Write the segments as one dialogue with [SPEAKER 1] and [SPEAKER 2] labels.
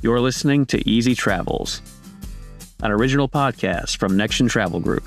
[SPEAKER 1] You're listening to Easy Travels, an original podcast from Nexion Travel Group.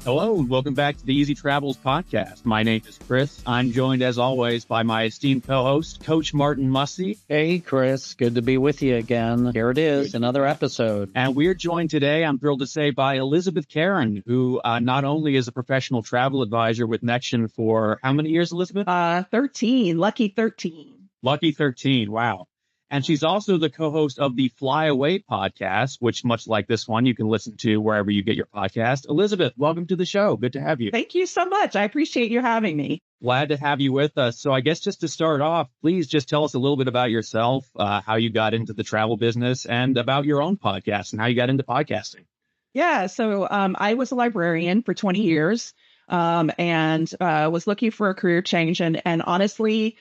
[SPEAKER 2] Hello, and welcome back to the Easy Travels podcast. My name is Chris. I'm joined, as always, by my esteemed co-host, Coach Martin Mussey.
[SPEAKER 3] Hey, Chris. Good to be with you again. Here it is, another episode.
[SPEAKER 2] And we're joined today, I'm thrilled to say, by Elizabeth Caran, who not only is a professional travel advisor with Nexion for how many years, Elizabeth?
[SPEAKER 4] 13. Lucky 13.
[SPEAKER 2] Lucky 13. Wow. And she's also the co-host of the Flyaway Podcast, which, much like this one, you can listen to wherever you get your podcast. Elizabeth, welcome to the show. Good to have you.
[SPEAKER 4] Thank you so much. I appreciate you having me.
[SPEAKER 2] Glad to have you with us. So I guess just to start off, please just tell us a little bit about yourself, how you got into the travel business, and about your own podcast and how you got into podcasting.
[SPEAKER 4] Yeah, so I was a librarian for 20 years and was looking for a career change. And honestly,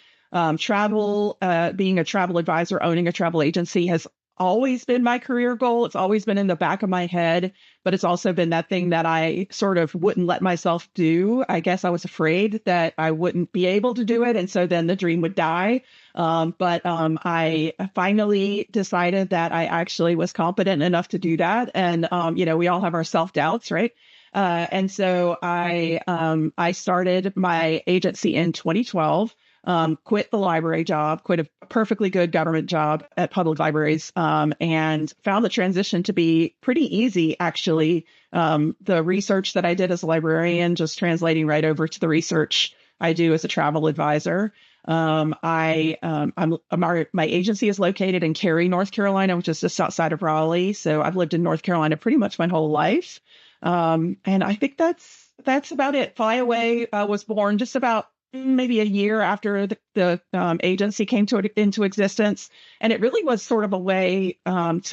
[SPEAKER 4] travel, being a travel advisor, owning a travel agency has always been my career goal. It's always been in the back of my head, but it's also been that thing that I sort of wouldn't let myself do. I guess I was afraid that I wouldn't be able to do it. And so then the dream would die. But I finally decided that I actually was competent enough to do that. And, we all have our self-doubts, right? And so I started my agency in 2012. Quit the library job, quit a perfectly good government job at public libraries, and found the transition to be pretty easy, actually. The research that I did as a librarian, just translating right over to the research I do as a travel advisor. My agency is located in Cary, North Carolina, which is just outside of Raleigh. So I've lived in North Carolina pretty much my whole life. And I think that's about it. Flyaway was born just about maybe a year after the agency came into existence. And it really was sort of a way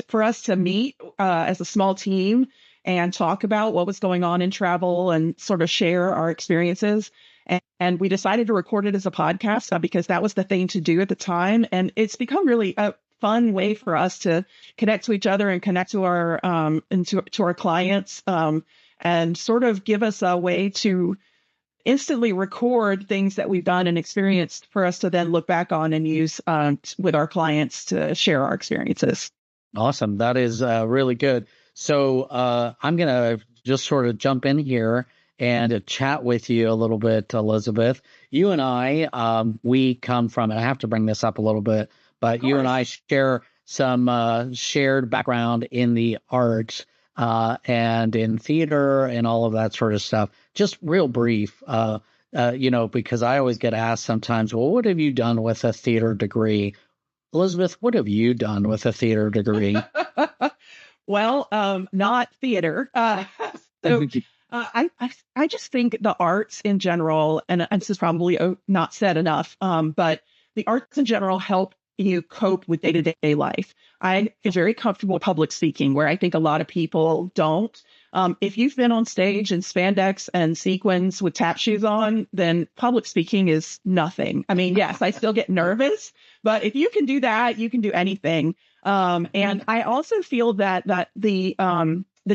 [SPEAKER 4] for us to meet as a small team and talk about what was going on in travel and sort of share our experiences. And we decided to record it as a podcast because that was the thing to do at the time. And it's become really a fun way for us to connect to each other and connect to our to our clients and sort of give us a way to instantly record things that we've done and experienced for us to then look back on and use with our clients to share our experiences.
[SPEAKER 3] Awesome. That is really good. So I'm going to just sort of jump in here and chat with you a little bit, Elizabeth. You and I, we come from, and I have to bring this up a little bit, but you and I share some shared background in the arts and in theater and all of that sort of stuff. Just real brief, because I always get asked sometimes, well, what have you done with a theater degree? Elizabeth, what have you done with a theater degree?
[SPEAKER 4] Well, not theater. I just think the arts in general, and this is probably not said enough, but the arts in general help you cope with day-to-day life. I feel very comfortable with public speaking, where I think a lot of people don't. If you've been on stage in spandex and sequins with tap shoes on, then public speaking is nothing. I mean, yes, I still get nervous, but if you can do that, you can do anything. And I also feel that the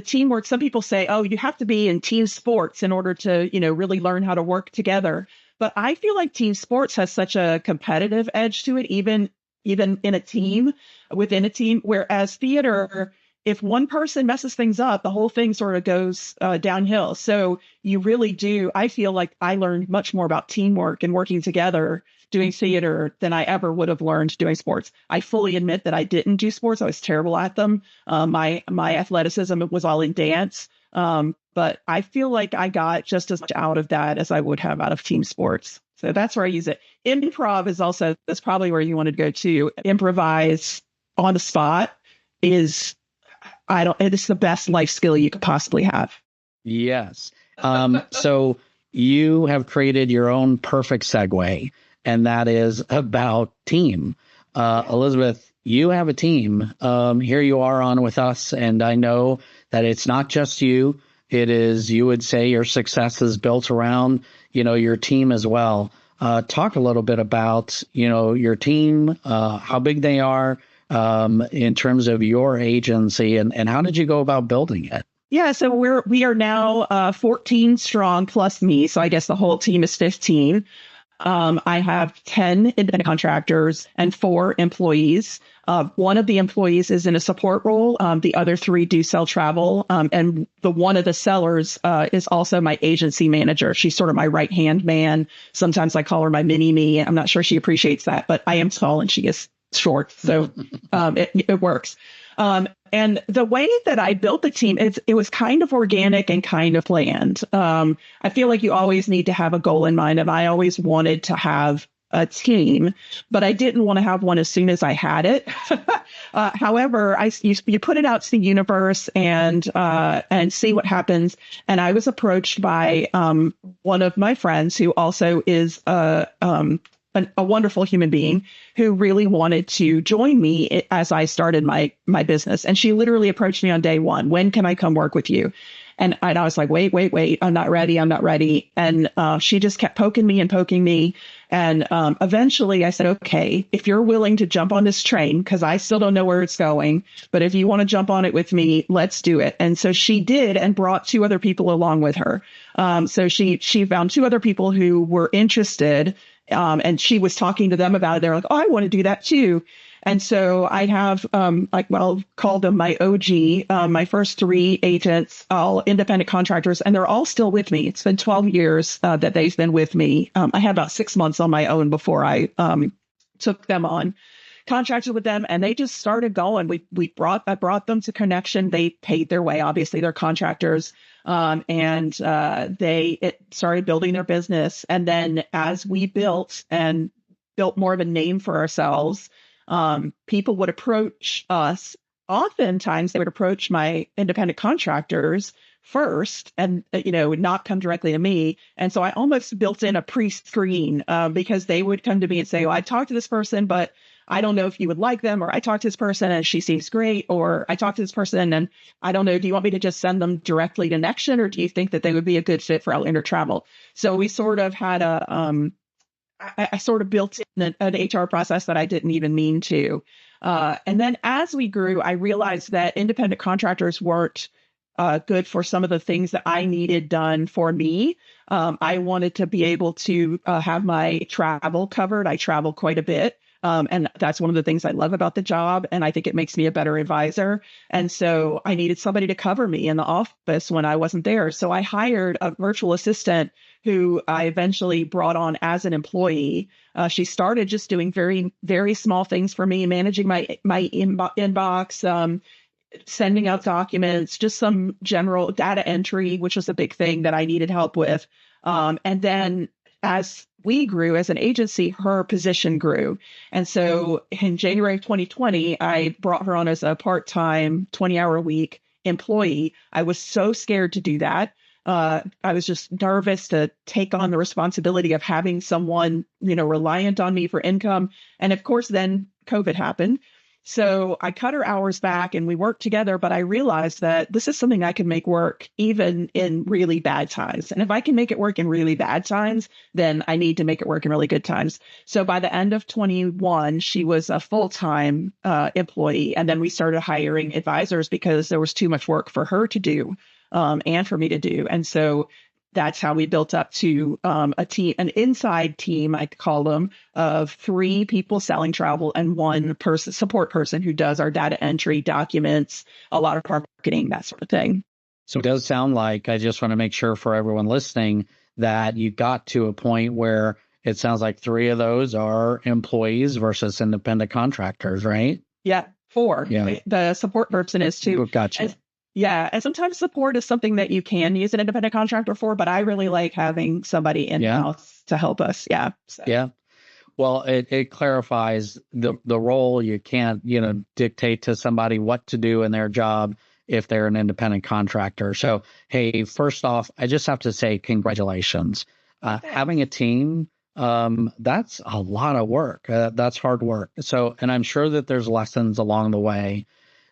[SPEAKER 4] teamwork, some people say, oh, you have to be in team sports in order to, really learn how to work together. But I feel like team sports has such a competitive edge to it, even in a team, within a team, whereas theater, if one person messes things up, the whole thing sort of goes downhill. So you really do. I feel like I learned much more about teamwork and working together doing theater than I ever would have learned doing sports. I fully admit that I didn't do sports. I was terrible at them. My athleticism was all in dance. But I feel like I got just as much out of that as I would have out of team sports. So that's where I use it. Improv is also, that's probably where you want to go to. Improvise on the spot it's the best life skill you could possibly have.
[SPEAKER 3] Yes. So you have created your own perfect segue, and that is about team. Elizabeth, you have a team. Here you are on with us, and I know that it's not just you. It is, you would say, your success is built around, your team as well. Talk a little bit about, your team, how big they are in terms of your agency, and how did you go about building it?
[SPEAKER 4] Yeah, so we are now 14 strong plus me. So I guess the whole team is 15. I have 10 independent contractors and 4 employees. One of the employees is in a support role. The other 3 do sell travel. And one of the sellers is also my agency manager. She's sort of my right-hand man. Sometimes I call her my mini-me. I'm not sure she appreciates that, but I am tall and she is short. So it works. And the way that I built the team, it was kind of organic and kind of planned. I feel like you always need to have a goal in mind, and I always wanted to have a team, but I didn't want to have one as soon as I had it. However, you put it out to the universe and see what happens. And I was approached by one of my friends who also is a wonderful human being who really wanted to join me as I started my business. And she literally approached me on day one. When can I come work with you? And I was like, wait. I'm not ready. And she just kept poking me. And eventually I said, okay, if you're willing to jump on this train, because I still don't know where it's going, but if you want to jump on it with me, let's do it. And so she did, and brought 2 other people along with her. So she found 2 other people who were interested. And she was talking to them about it. They're like, oh, I want to do that too. And so I have, call them my OG, my first 3 agents, all independent contractors, and they're all still with me. It's been 12 years that they've been with me. I had about 6 months on my own before I took them on, contracted with them, and they just started going. I brought them to Connection. They paid their way. Obviously, they're contractors. And they started building their business. And then as we built more of a name for ourselves, people would approach us. Oftentimes they would approach my independent contractors first and, would not come directly to me. And so I almost built in a pre-screen, because they would come to me and say, oh, I talked to this person, but I don't know if you would like them, or I talked to this person and she seems great, or I talked to this person and I don't know, do you want me to just send them directly to Nexion, or do you think that they would be a good fit for Outlander Travel? So we sort of had I sort of built in an HR process that I didn't even mean to. And then as we grew, I realized that independent contractors weren't good for some of the things that I needed done for me. I wanted to be able to have my travel covered. I travel quite a bit. And that's one of the things I love about the job. And I think it makes me a better advisor. And so I needed somebody to cover me in the office when I wasn't there. So I hired a virtual assistant who I eventually brought on as an employee. She started just doing very, very small things for me, managing my inbox, sending out documents, just some general data entry, which was a big thing that I needed help with. And then as we grew as an agency, her position grew. And so in January of 2020, I brought her on as a part-time 20-hour-a-week employee. I was so scared to do that. I was just nervous to take on the responsibility of having someone, reliant on me for income. And of course, then COVID happened. So I cut her hours back and we worked together, but I realized that this is something I can make work even in really bad times. And if I can make it work in really bad times, then I need to make it work in really good times. So by the end of 21, she was a full-time employee. And then we started hiring advisors because there was too much work for her to do and for me to do. And so that's how we built up to a team, an inside team, I call them, of 3 people selling travel and 1 person, support person who does our data entry, documents, a lot of our marketing, that sort of thing.
[SPEAKER 3] So it does sound like, I just want to make sure for everyone listening that you got to a point where it sounds like 3 of those are employees versus independent contractors, right?
[SPEAKER 4] Yeah, 4.
[SPEAKER 3] Yeah.
[SPEAKER 4] The support person is 2.
[SPEAKER 3] Gotcha.
[SPEAKER 4] And sometimes support is something that you can use an independent contractor for, but I really like having somebody in-house to help us. Yeah. So.
[SPEAKER 3] Yeah. Well, it clarifies the role. You can't, dictate to somebody what to do in their job if they're an independent contractor. So, hey, first off, I just have to say congratulations. Having a team, that's a lot of work. That's hard work. So, and I'm sure that there's lessons along the way.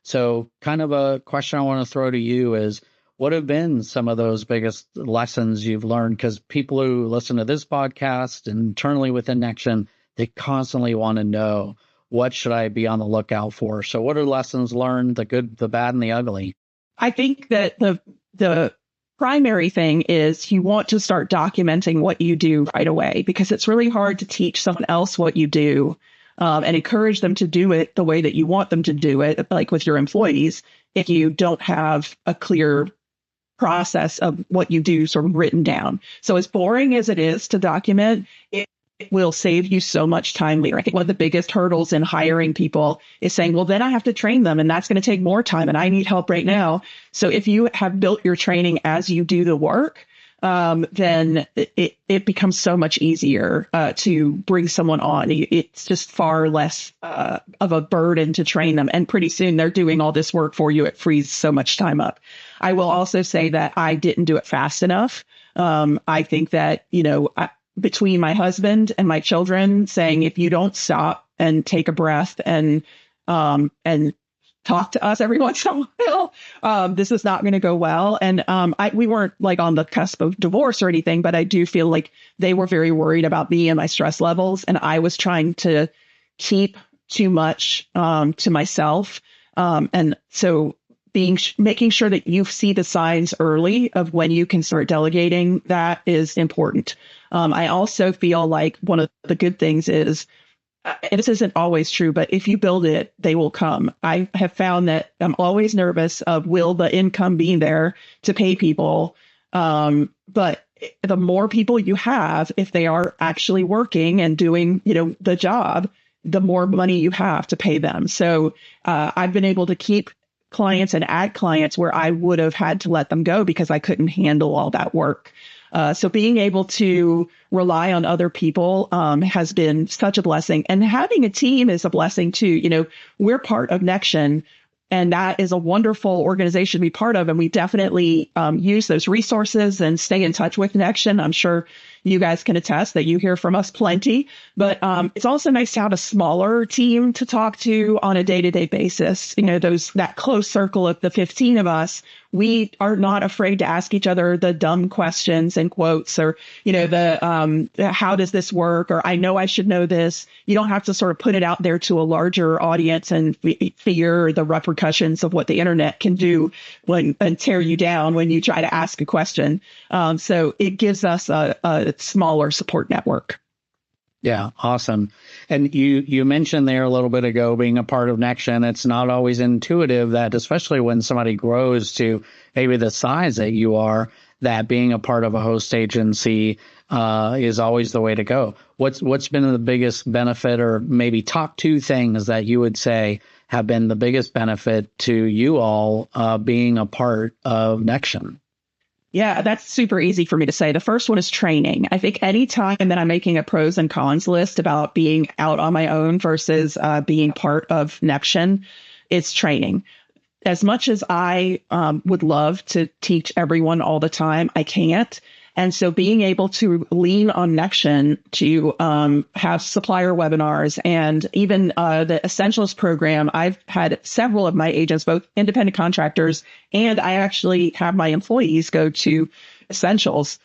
[SPEAKER 3] So kind of a question I want to throw to you is, what have been some of those biggest lessons you've learned? Because people who listen to this podcast internally within Nexion, they constantly want to know, what should I be on the lookout for? So what are lessons learned, the good, the bad, and the ugly?
[SPEAKER 4] I think that the primary thing is you want to start documenting what you do right away, because it's really hard to teach someone else what you do and encourage them to do it the way that you want them to do it, like with your employees, if you don't have a clear process of what you do sort of written down. So as boring as it is to document, it will save you so much time later. I think one of the biggest hurdles in hiring people is saying, well, then I have to train them and that's going to take more time and I need help right now. So if you have built your training as you do the work, then it becomes so much easier to bring someone on. It's just far less of a burden to train them. And pretty soon they're doing all this work for you. It frees so much time up. I will also say that I didn't do it fast enough. I think that, between my husband and my children saying, if you don't stop and take a breath and talk to us every once in a while, this is not going to go well. And we weren't like on the cusp of divorce or anything, but I do feel like they were very worried about me and my stress levels. And I was trying to keep too much to myself. And so making sure that you see the signs early of when you can start delegating, that is important. I also feel like one of the good things is, and this isn't always true, but if you build it, they will come. I have found that I'm always nervous of, will the income be there to pay people? But the more people you have, if they are actually working and doing, the job, the more money you have to pay them. So I've been able to keep clients and add clients where I would have had to let them go because I couldn't handle all that work. So being able to rely on other people has been such a blessing. And having a team is a blessing too. We're part of Nexion, and that is a wonderful organization to be part of. And we definitely use those resources and stay in touch with Nexion. I'm sure you guys can attest that you hear from us plenty. But it's also nice to have a smaller team to talk to on a day-to-day basis. That close circle of the 15 of us, we are not afraid to ask each other the dumb questions and quotes, or, how does this work? Or I know I should know this. You don't have to sort of put it out there to a larger audience and fear the repercussions of what the internet can do and tear you down when you try to ask a question. So it gives us a smaller support network.
[SPEAKER 3] Yeah, awesome. And you mentioned there a little bit ago being a part of Nexion. It's not always intuitive that, especially when somebody grows to maybe the size that you are, that being a part of a host agency is always the way to go. What's been the biggest benefit, or maybe top two things that you would say have been the biggest benefit to you all being a part of Nexion?
[SPEAKER 4] Yeah, that's super easy for me to say. The first one is training. I think any time that I'm making a pros and cons list about being out on my own versus being part of Nexion, it's training. As much as I would love to teach everyone all the time, I can't. And so being able to lean on Nexion to have supplier webinars, and even the Essentials program, I've had several of my agents, both independent contractors, and I actually have my employees go to Essentials.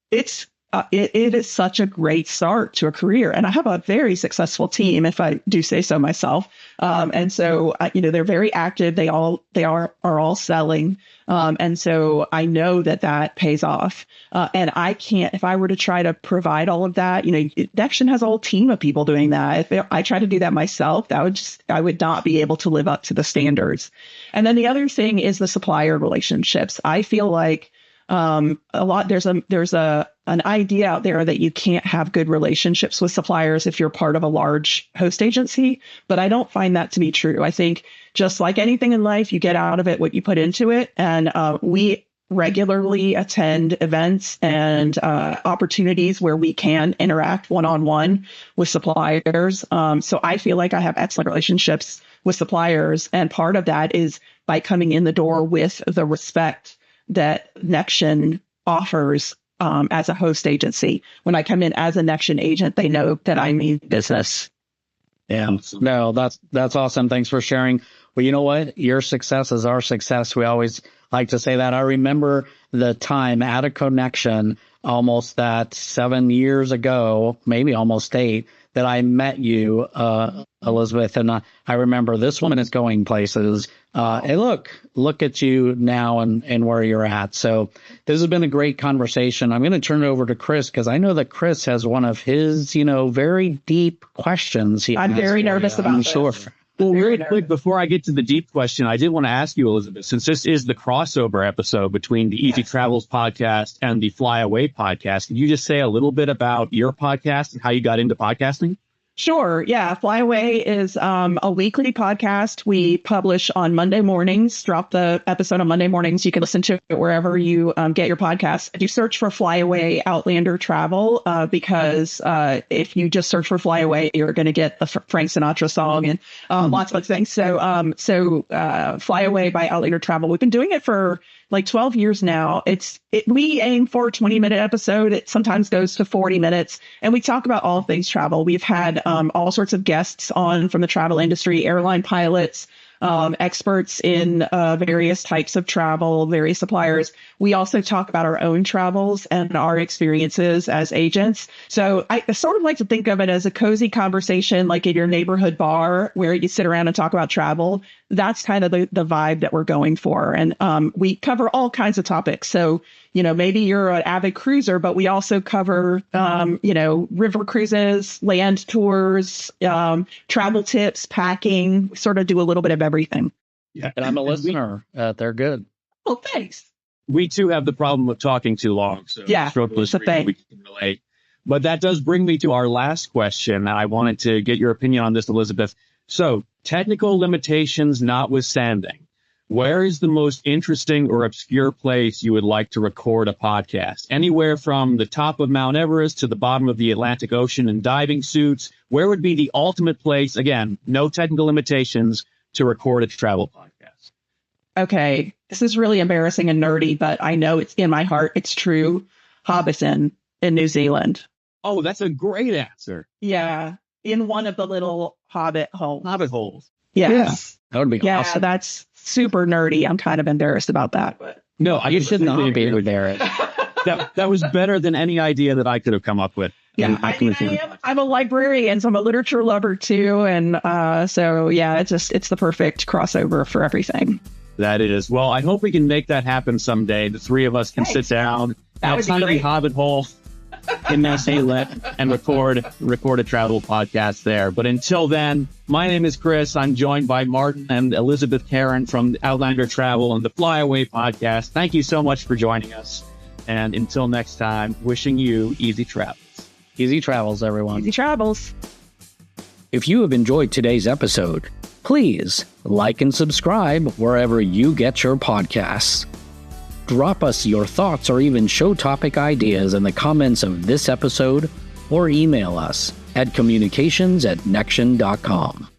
[SPEAKER 4] It is such a great start to a career. And I have a very successful team, if I do say so myself. And so, they're very active. They are all selling. And so I know that pays off. And I can't, if I were to try to provide all of that, Nexion has a whole team of people doing that. If I try to do that myself, I would not be able to live up to the standards. And then the other thing is the supplier relationships. I feel like there's an idea out there that you can't have good relationships with suppliers if you're part of a large host agency, but I don't find that to be true. I think just like anything in life, you get out of it what you put into it. And we regularly attend events and opportunities where we can interact one-on-one with suppliers. So I feel like I have excellent relationships with suppliers. And part of that is by coming in the door with the respect that Nexion offers as a host agency. When I come in as a Nexion agent, they know that I mean business.
[SPEAKER 3] Yeah, no, that's awesome. Thanks for sharing. Well, you know what? Your success is our success. We always like to say that. I remember the time at a connection almost that 7 years ago, maybe almost 8, that I met you, Elizabeth, and I remember this woman is going places. And look at you now and where you're at. So this has been a great conversation. I'm going to turn it over to Chris because I know that Chris has one of his, very deep questions.
[SPEAKER 4] I'm very nervous about this.
[SPEAKER 3] Sure.
[SPEAKER 2] Well, really quick, before I get to the deep question, I did want to ask you, Elizabeth, since this is the crossover episode between the Easy Travels podcast and the Flyaway podcast, can you just say a little bit about your podcast and how you got into podcasting?
[SPEAKER 4] Sure. Yeah. Flyaway is a weekly podcast. We publish on Monday mornings, drop the episode on Monday mornings. You can listen to it wherever you get your podcasts. You search for Flyaway Outlander Travel because if you just search for Flyaway, you're going to get the Frank Sinatra song and lots of other things. So Flyaway by Outlander Travel. We've been doing it for like 12 years now. We aim for a 20-minute episode. It sometimes goes to 40 minutes. And we talk about all things travel. We've had all sorts of guests on from the travel industry, airline pilots, experts in various types of travel, various suppliers. We also talk about our own travels and our experiences as agents. So I sort of like to think of it as a cozy conversation, like in your neighborhood bar where you sit around and talk about travel. That's kind of the vibe that we're going for. And we cover all kinds of topics. So, maybe you're an avid cruiser, but we also cover, river cruises, land tours, travel tips, packing. We sort of do a little bit of everything.
[SPEAKER 3] Yeah. And I'm a listener. They're good.
[SPEAKER 4] Oh, thanks.
[SPEAKER 2] We too have the problem of talking too long. So
[SPEAKER 4] yeah, it's a thing.
[SPEAKER 2] We can relate. But that does bring me to our last question. I wanted to get your opinion on this, Elizabeth. So technical limitations notwithstanding, where is the most interesting or obscure place you would like to record a podcast? Anywhere from the top of Mount Everest to the bottom of the Atlantic Ocean in diving suits. Where would be the ultimate place, again, no technical limitations, to record a travel podcast?
[SPEAKER 4] Okay, this is really embarrassing and nerdy, but I know it's in my heart. It's true. Hobbiton in New Zealand.
[SPEAKER 2] Oh, that's a great answer.
[SPEAKER 4] Yeah, in one of the little hobbit holes.
[SPEAKER 2] Hobbit holes.
[SPEAKER 4] Yes.
[SPEAKER 3] Yeah, that would be awesome.
[SPEAKER 4] Yeah, that's super nerdy. I'm kind of embarrassed about that, but
[SPEAKER 2] no,
[SPEAKER 3] you should not be there.
[SPEAKER 2] That was better than any idea that I could have come up with.
[SPEAKER 4] Yeah, I'm a librarian, so I'm a literature lover too, and so yeah, it's the perfect crossover for everything.
[SPEAKER 2] That it is. Well, I hope we can make that happen someday. The three of us can sit down outside of the Hobbit hole in New Zealand and record a travel podcast there. But until then, my name is Chris. I'm joined by Martin and Elizabeth Caran from Outlander Travel and the Flyaway Podcast. Thank you so much for joining us. And until next time, wishing you easy travels.
[SPEAKER 3] Easy travels, everyone.
[SPEAKER 4] Easy travels.
[SPEAKER 3] If you have enjoyed today's episode, please like and subscribe wherever you get your podcasts. Drop us your thoughts or even show topic ideas in the comments of this episode or email us at communications@nexion.com.